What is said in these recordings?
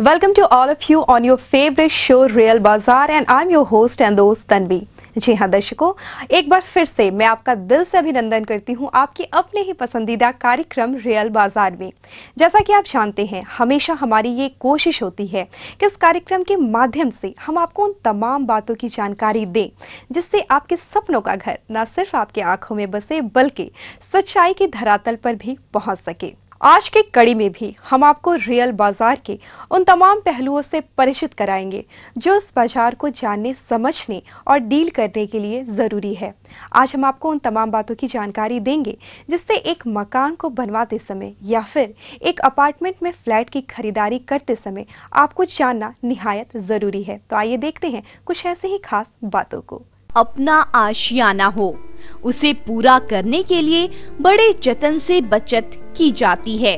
Welcome to all of you on your favorite show Real Bazaar and I'm your host and दोस्त तन्वी। जी हाँ दर्शकों, एक बार फिर से मैं आपका दिल से अभिनंदन करती हूँ आपके अपने ही पसंदीदा कार्यक्रम रियल बाजार में। जैसा कि आप जानते हैं, हमेशा हमारी ये कोशिश होती है कि इस कार्यक्रम के माध्यम से हम आपको उन तमाम बातों की जानकारी दें जिससे आपके सपनों का घर न सिर्फ आपकी आंखों में बसे बल्कि सच्चाई की धरातल पर भी पहुँच सके। आज की कड़ी में भी हम आपको रियल बाजार के उन तमाम पहलुओं से परिचित कराएंगे जो इस बाजार को जानने, समझने और डील करने के लिए ज़रूरी है। आज हम आपको उन तमाम बातों की जानकारी देंगे जिससे एक मकान को बनवाते समय या फिर एक अपार्टमेंट में फ्लैट की खरीदारी करते समय आपको जानना निहायत ज़रूरी है। तो आइए देखते हैं कुछ ऐसे ही खास बातों को। अपना आशियाना हो, उसे पूरा करने के लिए बड़े जतन से बचत की जाती है।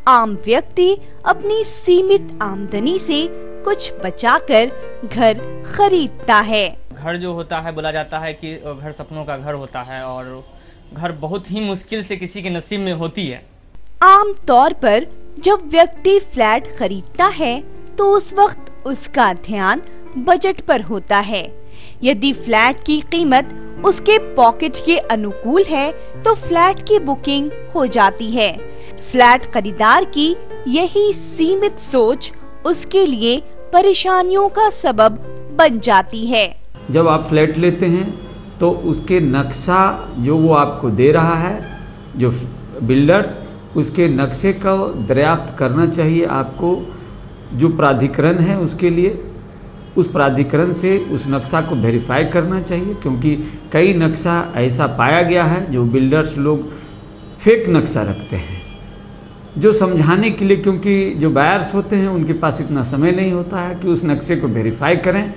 आम व्यक्ति अपनी सीमित आमदनी से कुछ बचाकर घर खरीदता है। घर जो होता है, बोला जाता है कि घर सपनों का घर होता है और घर बहुत ही मुश्किल से किसी के नसीब में होती है। आम तौर पर जब व्यक्ति फ्लैट खरीदता है तो उस वक्त उसका ध्यान बजट पर होता है। यदि फ्लैट की कीमत उसके पॉकेट के अनुकूल है तो फ्लैट की बुकिंग हो जाती है। फ्लैट खरीदार की यही सीमित सोच उसके लिए परेशानियों का सबब बन जाती है। जब आप फ्लैट लेते हैं तो उसके नक्शा जो वो आपको दे रहा है, जो बिल्डर्स, उसके नक्शे का दरियाफ्त करना चाहिए आपको। जो प्राधिकरण है उसके लिए उस प्राधिकरण से उस नक्शा को वेरीफाई करना चाहिए, क्योंकि कई नक्शा ऐसा पाया गया है जो बिल्डर्स लोग फेक नक्शा रखते हैं जो समझाने के लिए, क्योंकि जो बायर्स होते हैं उनके पास इतना समय नहीं होता है कि उस नक्शे को वेरीफाई करें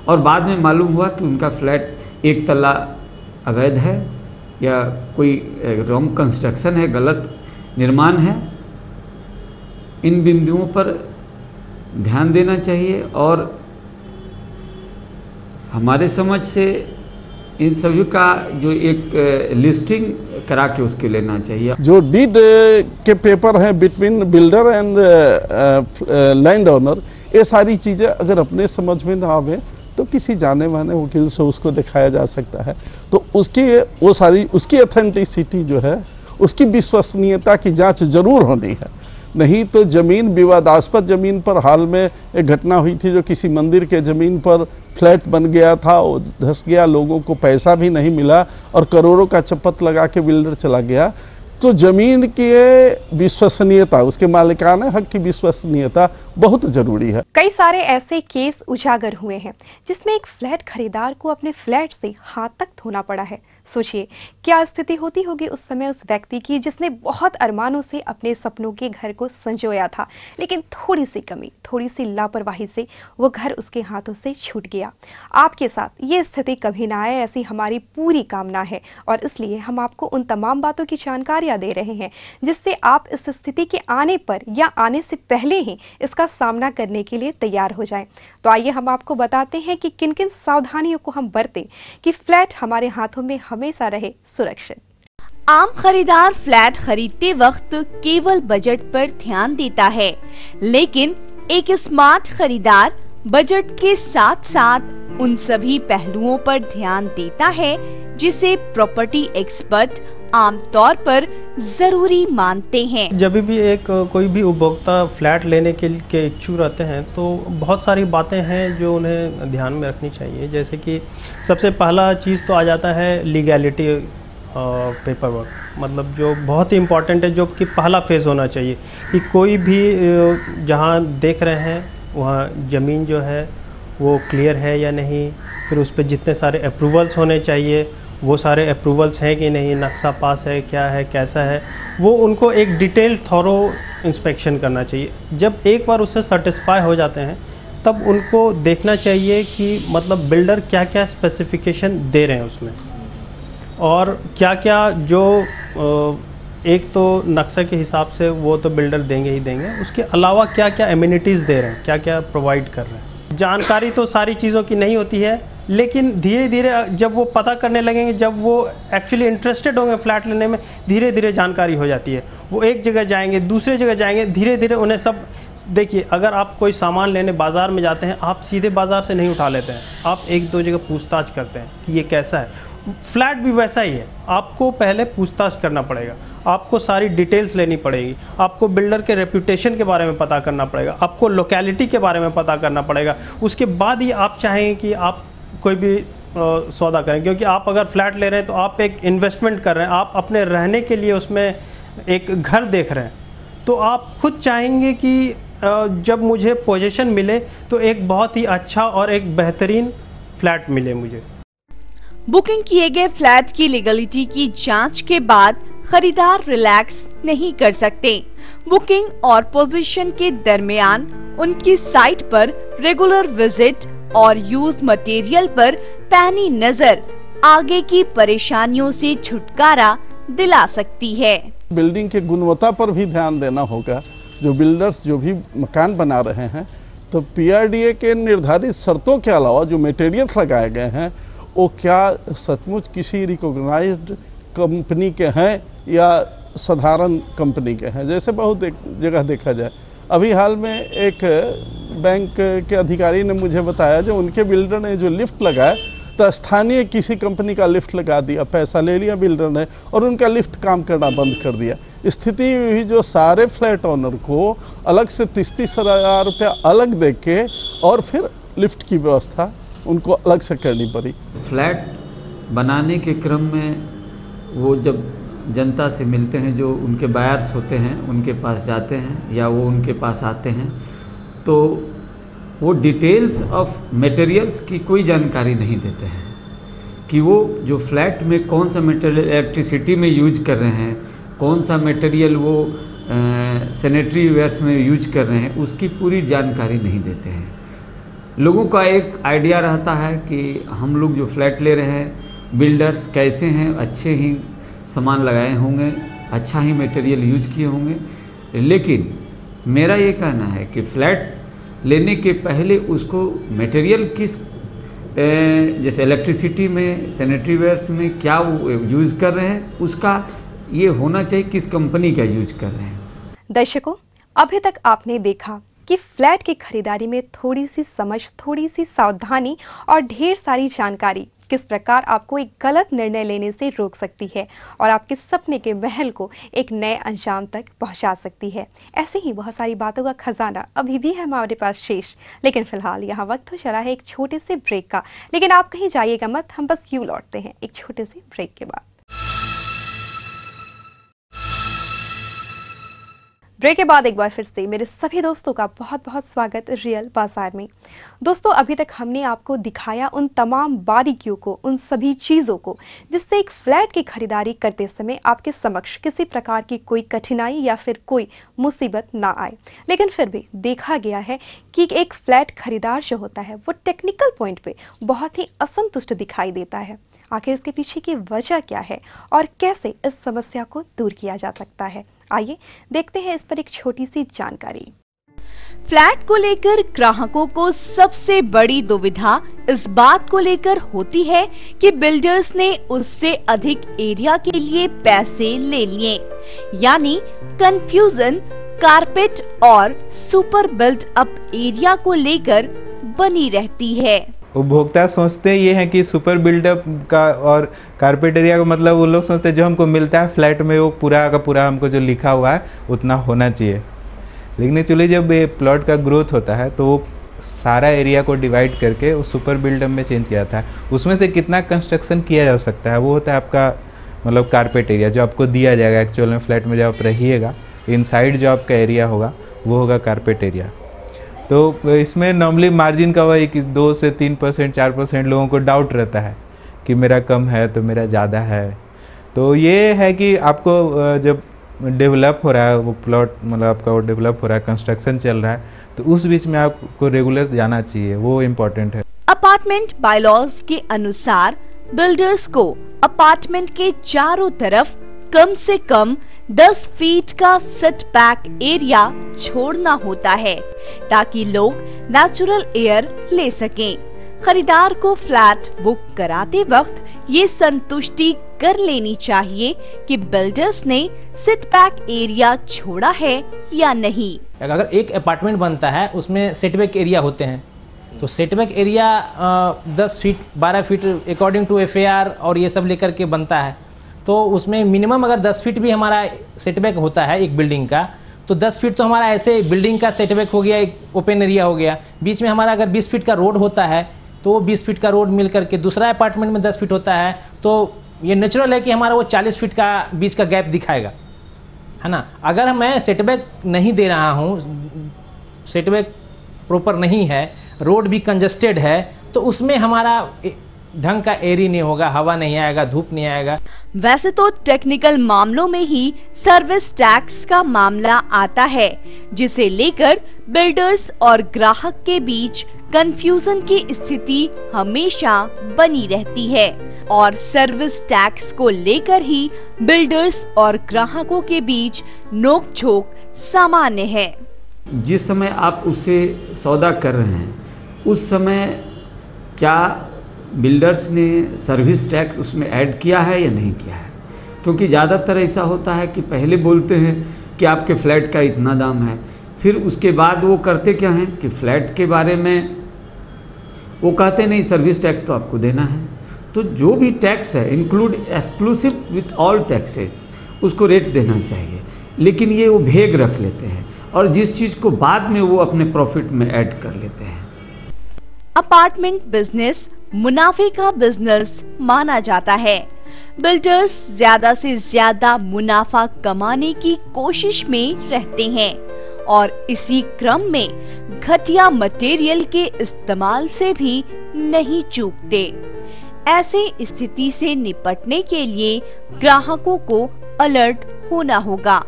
और बाद में मालूम हुआ कि उनका फ्लैट एक तल्ला अवैध है या कोई रॉन्ग कंस्ट्रक्शन है, गलत निर्माण है। इन बिंदुओं पर ध्यान देना चाहिए और हमारे समझ से इन सभी का जो एक लिस्टिंग करा के उसके लेना चाहिए। जो डीड के पेपर हैं between builder and land owner, ये सारी चीज़ें अगर अपने समझ में ना आवे तो किसी जाने माने वकील से उसको दिखाया जा सकता है। तो उसकी ऑथेंटिसिटी जो है, उसकी विश्वसनीयता की जांच जरूर होनी है। नहीं तो ज़मीन, विवादास्पद ज़मीन पर हाल में एक घटना हुई थी जो किसी मंदिर के ज़मीन पर फ्लैट बन गया था, वो धंस गया, लोगों को पैसा भी नहीं मिला और करोड़ों का चप्पत लगा के बिल्डर चला गया। तो ज़मीन की विश्वसनीयता, उसके मालिकाना हक की विश्वसनीयता बहुत ज़रूरी है। कई सारे ऐसे केस उजागर हुए हैं जिसमें एक फ्लैट खरीदार को अपने फ्लैट से हाथ तक धोना पड़ा है। सोचिए क्या स्थिति होती होगी उस समय उस व्यक्ति की जिसने बहुत अरमानों से अपने सपनों के घर को संजोया था, लेकिन थोड़ी सी कमी, थोड़ी सी लापरवाही से वो घर उसके हाथों से छूट गया। आपके साथ ये स्थिति कभी ना आए, ऐसी हमारी पूरी कामना है और इसलिए हम आपको उन तमाम बातों की जानकारियां दे रहे हैं जिससे आप इस स्थिति के आने पर या आने से पहले ही इसका सामना करने के लिए तैयार हो जाएं। तो आइए हम आपको बताते हैं कि किन किन सावधानियों को हम बरतें कि फ्लैट हमारे हाथों में हमेशा रहे सुरक्षित। आम खरीदार फ्लैट खरीदते वक्त केवल बजट पर ध्यान देता है, लेकिन एक स्मार्ट खरीदार बजट के साथ साथ उन सभी पहलुओं पर ध्यान देता है जिसे प्रॉपर्टी एक्सपर्ट आमतौर पर जरूरी मानते हैं। जब भी कोई भी उपभोक्ता फ्लैट लेने के इच्छुक रहते हैं तो बहुत सारी बातें हैं जो उन्हें ध्यान में रखनी चाहिए। जैसे कि सबसे पहला चीज़ तो आ जाता है लीगैलिटी पेपर वर्क, मतलब जो बहुत ही इम्पॉर्टेंट है, जो कि पहला फेज़ होना चाहिए कि कोई भी जहाँ देख रहे हैं वहाँ ज़मीन जो है वो क्लियर है या नहीं, फिर उस पर जितने सारे अप्रूवल्स होने चाहिए वो सारे अप्रूवल्स हैं कि नहीं, नक्शा पास है, क्या है, कैसा है, वो उनको एक डिटेल थॉरो इंस्पेक्शन करना चाहिए। जब एक बार उससे सेटिस्फाई हो जाते हैं तब उनको देखना चाहिए कि मतलब बिल्डर क्या क्या स्पेसिफिकेशन दे रहे हैं उसमें, और क्या क्या जो एक तो नक्शे के हिसाब से वो तो बिल्डर देंगे ही देंगे, उसके अलावा क्या क्या एमिनिटीज़ दे रहे हैं, क्या क्या प्रोवाइड कर रहे हैं। जानकारी तो सारी चीज़ों की नहीं होती है, लेकिन धीरे धीरे जब वो पता करने लगेंगे, जब वो एक्चुअली इंटरेस्टेड होंगे फ्लैट लेने में, धीरे धीरे जानकारी हो जाती है। वो एक जगह जाएंगे, दूसरे जगह जाएंगे, धीरे धीरे उन्हें सब, देखिए अगर आप कोई सामान लेने बाज़ार में जाते हैं, आप सीधे बाज़ार से नहीं उठा लेते हैं, आप एक दो जगह पूछताछ करते हैं कि ये कैसा है। फ्लैट भी वैसा ही है, आपको पहले पूछताछ करना पड़ेगा, आपको सारी डिटेल्स लेनी पड़ेगी, आपको बिल्डर के रेपुटेशन के बारे में पता करना पड़ेगा, आपको लोकेलिटी के बारे में पता करना पड़ेगा। उसके बाद ही आप चाहेंगे कि आप कोई भी सौदा करें, क्योंकि आप अगर फ्लैट ले रहे हैं तो आप एक इन्वेस्टमेंट कर रहे हैं, आप अपने रहने के लिए उसमें एक घर देख रहे हैं, तो आप खुद चाहेंगे कि जब मुझे पोजीशन मिले तो एक बहुत ही अच्छा और एक बेहतरीन फ्लैट मिले मुझे। बुकिंग किए गए फ्लैट की लीगलिटी की जांच के बाद खरीदार रिलैक्स नहीं कर सकते। बुकिंग और पोजीशन के दरमियान उनकी साइट पर रेगुलर विजिट और यूज मटेरियल पर पैनी नजर आगे की परेशानियों से छुटकारा दिला सकती है। बिल्डिंग की गुणवत्ता पर भी ध्यान देना होगा। जो बिल्डर्स जो भी मकान बना रहे हैं, तो PRDA के निर्धारित शर्तों के अलावा जो मटेरियल्स लगाए गए हैं वो क्या सचमुच किसी रिकॉग्नाइज्ड कंपनी के हैं या साधारण कंपनी के हैं। जैसे बहुत एक जगह देखा जाए, अभी हाल में एक बैंक के अधिकारी ने मुझे बताया जो उनके बिल्डर ने जो लिफ्ट लगाया तो स्थानीय किसी कंपनी का लिफ्ट लगा दिया, पैसा ले लिया बिल्डर ने और उनका लिफ्ट काम करना बंद कर दिया। स्थिति हुई जो सारे फ्लैट ओनर को अलग से 30-30 हज़ार रुपया अलग दे के और फिर लिफ्ट की व्यवस्था उनको अलग से करनी पड़ी। फ्लैट बनाने के क्रम में वो जब जनता से मिलते हैं, जो उनके बायर्स होते हैं उनके पास जाते हैं या वो उनके पास आते हैं, तो वो डिटेल्स ऑफ मटेरियल्स की कोई जानकारी नहीं देते हैं कि वो जो फ्लैट में कौन सा मटेरियल इलेक्ट्रिसिटी में यूज कर रहे हैं, कौन सा मटेरियल वो सैनिटरी वेयर्स में यूज कर रहे हैं, उसकी पूरी जानकारी नहीं देते हैं। लोगों का एक आइडिया रहता है कि हम लोग जो फ्लैट ले रहे हैं बिल्डर्स कैसे हैं, अच्छे ही सामान लगाए होंगे, अच्छा ही मटेरियल यूज किए होंगे। लेकिन मेरा ये कहना है कि फ्लैट लेने के पहले उसको मटेरियल किस जैसे इलेक्ट्रिसिटी में, सैनिटरी वेयर्स में क्या वो यूज़ कर रहे हैं, उसका ये होना चाहिए किस कंपनी का यूज कर रहे हैं। दर्शकों, अभी तक आपने देखा कि फ्लैट की खरीदारी में थोड़ी सी समझ, थोड़ी सी सावधानी और ढेर सारी जानकारी किस प्रकार आपको एक गलत निर्णय लेने से रोक सकती है और आपके सपने के महल को एक नए अंजाम तक पहुंचा सकती है। ऐसे ही बहुत सारी बातों का खजाना अभी भी है हमारे पास शेष, लेकिन फिलहाल यहाँ वक्त हो चला है एक छोटे से ब्रेक का। लेकिन आप कहीं जाइएगा मत, हम बस यूं लौटते हैं एक छोटे से ब्रेक के बाद। ब्रेक के बाद एक बार फिर से मेरे सभी दोस्तों का बहुत बहुत स्वागत रियल बाजार में। दोस्तों, अभी तक हमने आपको दिखाया उन तमाम बारीकियों को, उन सभी चीज़ों को जिससे एक फ्लैट की खरीदारी करते समय आपके समक्ष किसी प्रकार की कोई कठिनाई या फिर कोई मुसीबत ना आए। लेकिन फिर भी देखा गया है कि एक फ्लैट खरीदार जो होता है वो टेक्निकल पॉइंट पे बहुत ही असंतुष्ट दिखाई देता है। आखिर इसके पीछे की वजह क्या है और कैसे इस समस्या को दूर किया जा सकता है, आइए देखते हैं इस पर एक छोटी सी जानकारी। फ्लैट को लेकर ग्राहकों को सबसे बड़ी दुविधा इस बात को लेकर होती है कि बिल्डर्स ने उससे अधिक एरिया के लिए पैसे ले लिए, यानी कंफ्यूजन कारपेट और सुपर बिल्ट अप एरिया को लेकर बनी रहती है। उपभोक्ता सोचते ये हैं कि सुपर बिल्डअप का और कारपेट एरिया का मतलब वो लोग सोचते हैं जो हमको मिलता है फ्लैट में वो पूरा का पूरा हमको जो लिखा हुआ है उतना होना चाहिए। लेकिन एक्चुअली जब ये प्लॉट का ग्रोथ होता है तो वो सारा एरिया को डिवाइड करके वो सुपर बिल्डअप में चेंज किया जाता है। उसमें से कितना कंस्ट्रक्शन किया जा सकता है वो होता है आपका मतलब कारपेट एरिया, जो आपको दिया जाएगा एक्चुअल में फ्लैट में जब आप रहिएगा। इनसाइड जो आपका एरिया होगा वो होगा कारपेट एरिया। तो इसमें नॉर्मली मार्जिन का वही कि 2 से 3% 4% लोगों को डाउट रहता है कि मेरा कम है तो मेरा ज़्यादा है। तो ये है कि आपको जब डेवलप हो रहा है वो प्लॉट, मतलब आपका वो डेवलप हो रहा है, कंस्ट्रक्शन चल रहा है, तो उस बीच में आपको रेगुलर जाना चाहिए, वो इम्पोर्टेंट है। अपार्टमेंट बायलॉज के अनुसार बिल्डर्स को अपार्टमेंट के चारों तरफ कम से कम 10 फीट का सेटबैक एरिया छोड़ना होता है ताकि लोग नेचुरल एयर ले सकें। खरीदार को फ्लैट बुक कराते वक्त ये संतुष्टि कर लेनी चाहिए कि बिल्डर्स ने सिट बैक एरिया छोड़ा है या नहीं। अगर एक अपार्टमेंट बनता है उसमें सेटबैक एरिया होते हैं, तो setback area 10 feet 12 feet according to FAR और ये सब लेकर के बनता है। तो उसमें मिनिमम अगर 10 फीट भी हमारा सेटबैक होता है एक बिल्डिंग का, तो 10 फीट तो हमारा ऐसे बिल्डिंग का सेटबैक हो गया, एक ओपन एरिया हो गया। बीच में हमारा अगर 20 फीट का रोड होता है तो वो 20 फीट का रोड मिल करके दूसरा अपार्टमेंट में 10 फीट होता है, तो ये नेचुरल है कि हमारा वो 40 फीट का बीच का गैप दिखाएगा, है ना। अगर मैं सेटबैक नहीं दे रहा हूँ, सेटबैक प्रॉपर नहीं है, रोड भी कंजस्टेड है, तो उसमें हमारा ढंग का एरी नहीं होगा, हवा नहीं आएगा, धूप नहीं आएगा। वैसे तो टेक्निकल मामलों में ही सर्विस टैक्स का मामला आता है, जिसे लेकर बिल्डर्स और ग्राहक के बीच कंफ्यूजन की स्थिति हमेशा बनी रहती है और सर्विस टैक्स को लेकर ही बिल्डर्स और ग्राहकों के बीच नोक-झोंक सामान्य है। जिस समय आप उससे सौदा कर रहे हैं उस समय क्या बिल्डर्स ने सर्विस टैक्स उसमें ऐड किया है या नहीं किया है? क्योंकि ज़्यादातर ऐसा होता है कि पहले बोलते हैं कि आपके फ्लैट का इतना दाम है, फिर उसके बाद वो करते क्या हैं कि फ्लैट के बारे में वो कहते नहीं सर्विस टैक्स तो आपको देना है। तो जो भी टैक्स है include exclusive with all taxes, उसको रेट देना चाहिए, लेकिन ये वो भेग रख लेते हैं और जिस चीज़ को बाद में वो अपने प्रॉफिट में ऐड कर लेते हैं। अपार्टमेंट बिजनेस मुनाफे का बिजनेस माना जाता है। बिल्डर्स ज्यादा से ज्यादा मुनाफा कमाने की कोशिश में रहते हैं और इसी क्रम में घटिया मटेरियल के इस्तेमाल से भी नहीं चूकते। ऐसे स्थिति से निपटने के लिए ग्राहकों को अलर्ट होना होगा,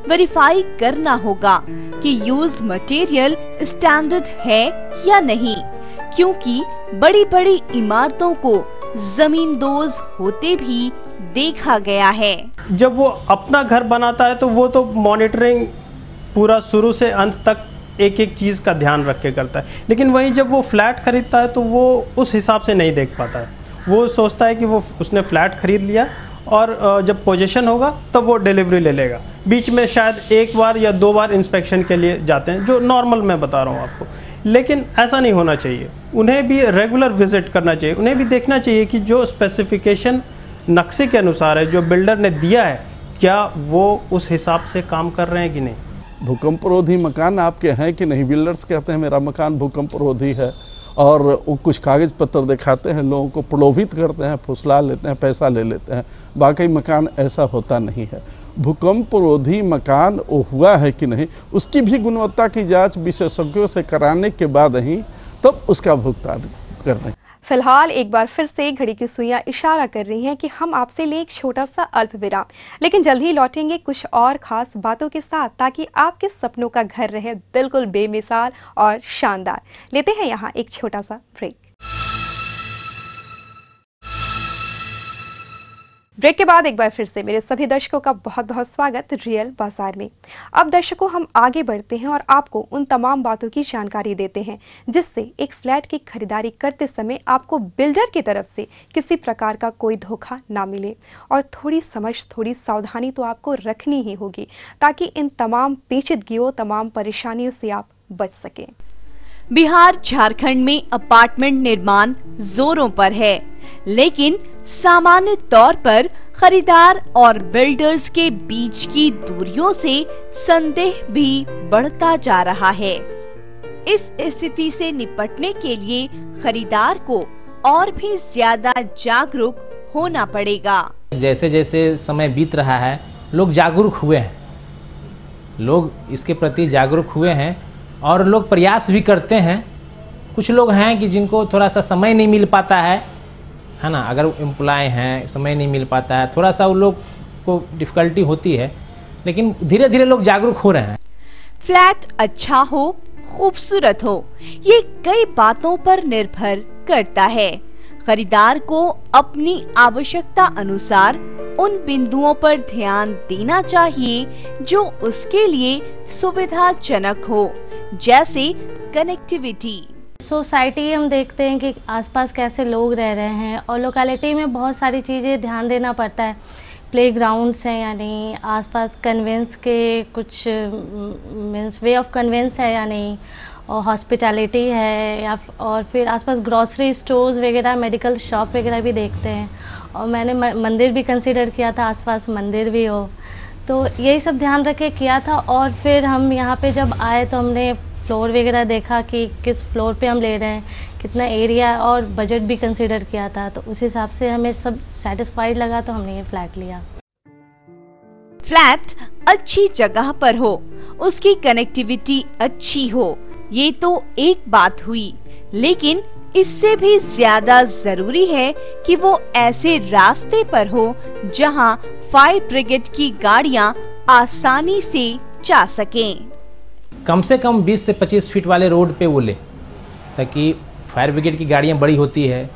वेरीफाई करना होगा कि यूज मटेरियल स्टैंडर्ड है या नहीं, क्योंकि बड़ी बड़ी इमारतों को जमींदोज होते भी देखा गया है। जब वो अपना घर बनाता है तो वो तो मॉनिटरिंग पूरा शुरू से अंत तक एक एक चीज़ का ध्यान रख के करता है, लेकिन वहीं जब वो फ्लैट खरीदता है तो वो उस हिसाब से नहीं देख पाता है। वो सोचता है कि वो उसने फ्लैट खरीद लिया और जब पोजीशन होगा तब वो डिलीवरी ले लेगा। बीच में शायद एक बार या 2 बार इंस्पेक्शन के लिए जाते हैं, जो नॉर्मल मैं बता रहा हूँ आपको, लेकिन ऐसा नहीं होना चाहिए। उन्हें भी रेगुलर विजिट करना चाहिए, उन्हें भी देखना चाहिए कि जो स्पेसिफिकेशन नक्शे के अनुसार है जो बिल्डर ने दिया है, क्या वो उस हिसाब से काम कर रहे हैं कि नहीं। भूकंपरोधी मकान आपके हैं कि नहीं? बिल्डर्स कहते हैं मेरा मकान भूकंपरोधी है और वो कुछ कागज़ पत्र दिखाते हैं, लोगों को प्रलोभित करते हैं, फुसला लेते हैं, पैसा ले लेते हैं। वाकई मकान ऐसा होता नहीं है। भूकंपरोधी मकान वो हुआ है कि नहीं, उसकी भी गुणवत्ता की जांच विशेषज्ञों से कराने के बाद ही तब उसका भुगतान करना। फिलहाल एक बार फिर से घड़ी की सुइयां इशारा कर रही हैं कि हम आपसे ले एक छोटा सा अल्प विराम, लेकिन जल्द ही लौटेंगे कुछ और खास बातों के साथ, ताकि आपके सपनों का घर रहे बिल्कुल बेमिसाल और शानदार। लेते हैं यहाँ एक छोटा सा ब्रेक। ब्रेक के बाद एक बार फिर से मेरे सभी दर्शकों का बहुत बहुत स्वागत रियल बाजार में। अब दर्शकों हम आगे बढ़ते हैं और आपको उन तमाम बातों की जानकारी देते हैं जिससे एक फ्लैट की खरीदारी करते समय आपको बिल्डर की तरफ से किसी प्रकार का कोई धोखा ना मिले। और थोड़ी समझ, थोड़ी सावधानी तो आपको रखनी ही होगी ताकि इन तमाम पेचीदगियों, तमाम परेशानियों से आप बच सकें। बिहार झारखंड में अपार्टमेंट निर्माण जोरों पर है, लेकिन सामान्य तौर पर खरीदार और बिल्डर्स के बीच की दूरियों से संदेह भी बढ़ता जा रहा है। इस स्थिति से निपटने के लिए खरीदार को और भी ज्यादा जागरूक होना पड़ेगा। जैसे जैसे समय बीत रहा है लोग जागरूक हुए हैं, लोग इसके प्रति जागरूक हुए हैं और लोग प्रयास भी करते हैं। कुछ लोग हैं कि जिनको थोड़ा सा समय नहीं मिल पाता है ना, अगर एम्प्लॉय हैं, समय नहीं मिल पाता है, थोड़ा सा उन लोग को डिफ़िकल्टी होती है, लेकिन धीरे धीरे लोग जागरूक हो रहे हैं। फ्लैट अच्छा हो, खूबसूरत हो, ये कई बातों पर निर्भर करता है। खरीदार को अपनी आवश्यकता अनुसार उन बिंदुओं पर ध्यान देना चाहिए जो उसके लिए सुविधाजनक हो, जैसे कनेक्टिविटी। सोसाइटी हम देखते हैं कि आसपास कैसे लोग रह रहे हैं, और लोकेलिटी में बहुत सारी चीज़ें ध्यान देना पड़ता है। प्लेग्राउंड्स हैं या नहीं, आसपास कन्वेंस के कुछ मीन्स वे ऑफ कन्वेंस है या नहीं, और हॉस्पिटैलिटी है, या और फिर आसपास ग्रॉसरी स्टोर्स वगैरह, मेडिकल शॉप वगैरह भी देखते हैं। और मैंने मंदिर भी कंसीडर किया था, आसपास मंदिर भी हो, तो यही सब ध्यान रख के किया था। और फिर हम यहाँ पे जब आए तो हमने फ्लोर वगैरह देखा कि किस फ्लोर पे हम ले रहे हैं, कितना एरिया, और बजट भी कंसीडर किया था, तो उस हिसाब से हमें सब सेटिस्फाइड लगा, तो हमने ये फ्लैट लिया। फ्लैट अच्छी जगह पर हो, उसकी कनेक्टिविटी अच्छी हो, ये तो एक बात हुई, लेकिन इससे भी ज्यादा जरूरी है कि वो ऐसे रास्ते पर हो जहां फायर ब्रिगेड की गाड़ियां आसानी से जा सकें। कम से कम 20 से 25 फीट वाले रोड पे वो ले, ताकि फायर ब्रिगेड की गाड़ियाँ बड़ी होती है,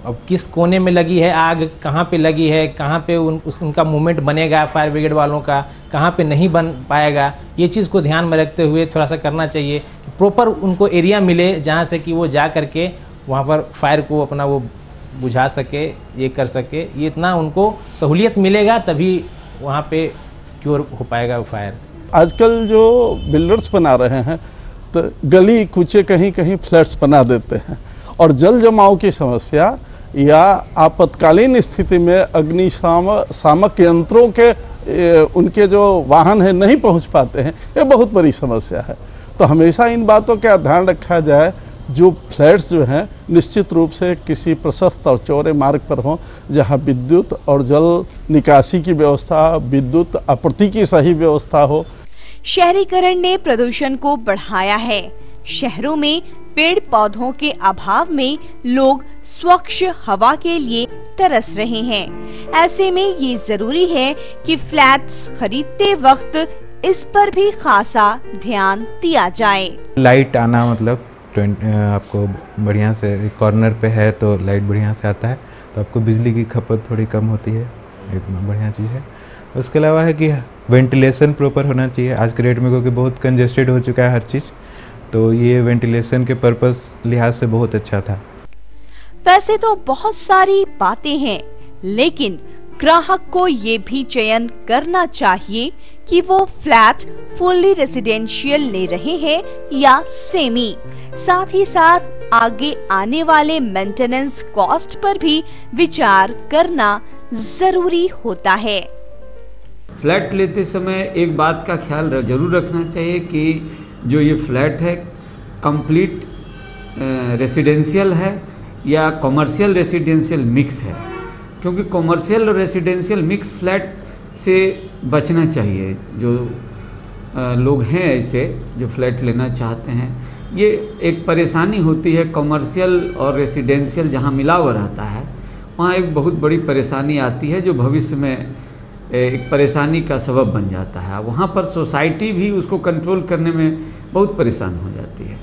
अब किस कोने में लगी है आग, कहाँ पे लगी है, कहाँ पे उनका मूवमेंट बनेगा फायर ब्रिगेड वालों का, कहाँ पे नहीं बन पाएगा, ये चीज़ को ध्यान में रखते हुए थोड़ा सा करना चाहिए कि प्रॉपर उनको एरिया मिले जहाँ से कि वो जा करके वहाँ पर फायर को अपना वो बुझा सके, ये कर सके। ये इतना उनको सहूलियत मिलेगा तभी वहाँ पे क्योर हो पाएगा वो फायर। आजकल जो बिल्डर्स बना रहे हैं तो गली कूचे कहीं कहीं फ्लैट्स बना देते हैं, और जल जमाव की समस्या या आपातकालीन स्थिति में अग्निशामक यंत्रों के उनके जो वाहन है नहीं पहुंच पाते हैं, ये बहुत बड़ी समस्या है। तो हमेशा इन बातों का ध्यान रखा जाए, जो फ्लैट्स जो हैं निश्चित रूप से किसी प्रशस्त और चौड़े मार्ग पर हों, जहां विद्युत और जल निकासी की व्यवस्था, विद्युत आपूर्ति की सही व्यवस्था हो। शहरीकरण ने प्रदूषण को बढ़ाया है। शहरों में पेड़ पौधों के अभाव में लोग स्वच्छ हवा के लिए तरस रहे हैं। ऐसे में ये जरूरी है कि फ्लैट्स खरीदते वक्त इस पर भी खासा ध्यान दिया जाए। लाइट आना मतलब आपको बढ़िया से कॉर्नर पे है तो लाइट बढ़िया से आता है, तो आपको बिजली की खपत थोड़ी कम होती है, एक बढ़िया चीज़ है। उसके अलावा है कि वेंटिलेशन प्रॉपर होना चाहिए आज के डेट में, क्योंकि बहुत कंजेस्टेड हो चुका है हर चीज़, तो ये वेंटिलेशन के पर्पस लिहाज से बहुत अच्छा था। वैसे तो बहुत सारी बातें हैं, लेकिन ग्राहक को ये भी चयन करना चाहिए कि वो फ्लैट फुल्ली रेजिडेंशियल ले रहे हैं या सेमी। साथ ही साथ आगे आने वाले मेंटेनेंस कॉस्ट पर भी विचार करना जरूरी होता है। फ्लैट लेते समय एक बात का ख्याल जरूर रखना चाहिए कि जो ये फ्लैट है कंप्लीट रेसिडेंशियल है या कॉमर्शियल रेसिडेंशियल मिक्स है, क्योंकि कॉमर्शियल और रेसिडेंशियल मिक्स फ्लैट से बचना चाहिए। जो लोग हैं ऐसे जो फ्लैट लेना चाहते हैं, ये एक परेशानी होती है। कॉमर्शियल और रेसिडेंशियल जहाँ मिला हुआ रहता है वहाँ एक बहुत बड़ी परेशानी आती है, जो भविष्य में एक परेशानी का सबब बन जाता है। वहाँ पर सोसाइटी भी उसको कंट्रोल करने में बहुत परेशान हो जाती है।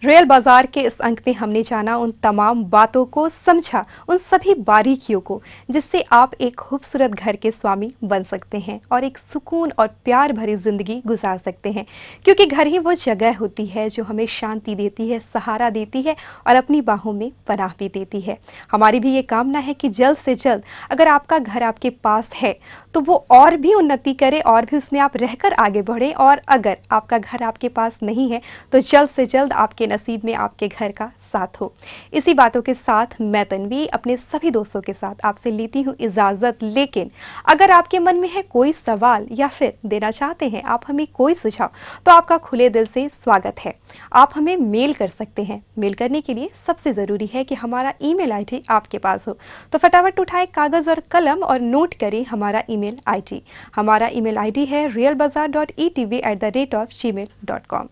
रियल बाजार के इस अंक में हमने जाना उन तमाम बातों को, समझा उन सभी बारीकियों को जिससे आप एक खूबसूरत घर के स्वामी बन सकते हैं और एक सुकून और प्यार भरी जिंदगी गुजार सकते हैं, क्योंकि घर ही वो जगह होती है जो हमें शांति देती है, सहारा देती है और अपनी बाहों में पनाह भी देती है। हमारी भी ये कामना है कि जल्द से जल्द अगर आपका घर आपके पास है तो वो और भी उन्नति करे और भी उसमें आप रहकर आगे बढ़े, और अगर आपका घर आपके पास नहीं है तो जल्द से जल्द आपके नसीब में आपके घर का साथ हो। इसी बातों के साथ मैं तन्वी अपने सभी दोस्तों के साथ आपसे लेती हूँ इजाजत। लेकिन अगर आपके मन में है कोई सवाल या फिर देना चाहते हैं आप हमें कोई सुझाव, तो आपका खुले दिल से स्वागत है। आप हमें मेल कर सकते हैं। मेल करने के लिए सबसे जरूरी है कि हमारा ईमेल आईडी आपके पास हो, तो फटाफट उठाएं कागज और कलम और नोट करें हमारा ईमेल आईडी। हमारा ईमेल आईडी है realbazaar.etv@gmail.com।